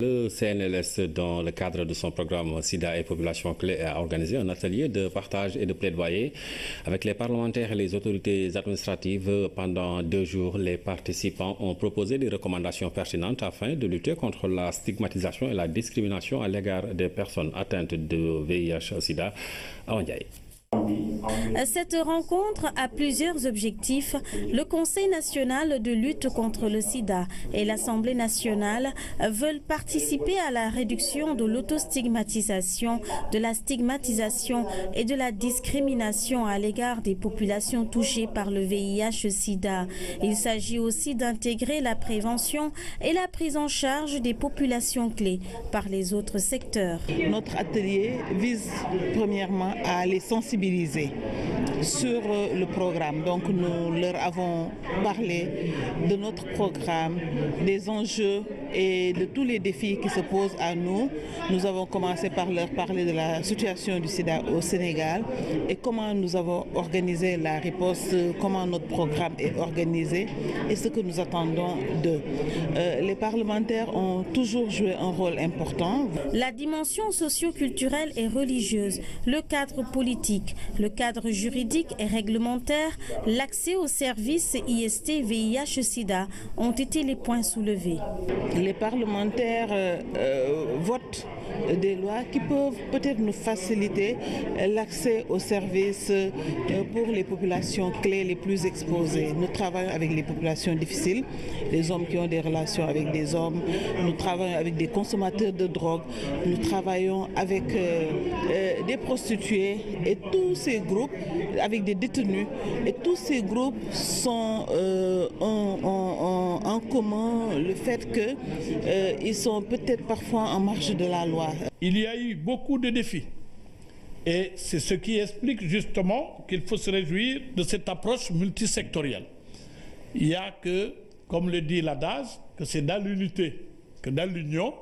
Le CNLS, dans le cadre de son programme SIDA et Population Clé, a organisé un atelier de partage et de plaidoyer avec les parlementaires et les autorités administratives. Pendant 2 jours, les participants ont proposé des recommandations pertinentes afin de lutter contre la stigmatisation et la discrimination à l'égard des personnes atteintes de VIH-SIDA. À Ndiaye. Cette rencontre a plusieurs objectifs. Le Conseil national de lutte contre le sida et l'Assemblée nationale veulent participer à la réduction de l'autostigmatisation, de la stigmatisation et de la discrimination à l'égard des populations touchées par le VIH-Sida. Il s'agit aussi d'intégrer la prévention et la prise en charge des populations clés par les autres secteurs. Notre atelier vise premièrement à les sensibiliser sur le programme. Donc nous leur avons parlé de notre programme, des enjeux et de tous les défis qui se posent à nous. Nous avons commencé par leur parler de la situation du sida au Sénégal et comment nous avons organisé la riposte, comment notre programme est organisé et ce que nous attendons d'eux. Les parlementaires ont toujours joué un rôle important. La dimension socio-culturelle et religieuse, le cadre politique, le cadre juridique et réglementaire, l'accès aux services IST, VIH, SIDA ont été les points soulevés. Les parlementaires votent des lois qui peuvent peut-être nous faciliter l'accès aux services pour les populations clés les plus exposées. Nous travaillons avec les populations difficiles, les hommes qui ont des relations avec des hommes, nous travaillons avec des consommateurs de drogue, nous travaillons avec des prostituées et tous ces groupes, avec des détenus, et tous ces groupes sont en commun le fait qu'ils sont peut-être parfois en marge de la loi. Il y a eu beaucoup de défis et c'est ce qui explique justement qu'il faut se réjouir de cette approche multisectorielle. Il n'y a que, comme le dit l'adage, que c'est dans l'unité, que dans l'union,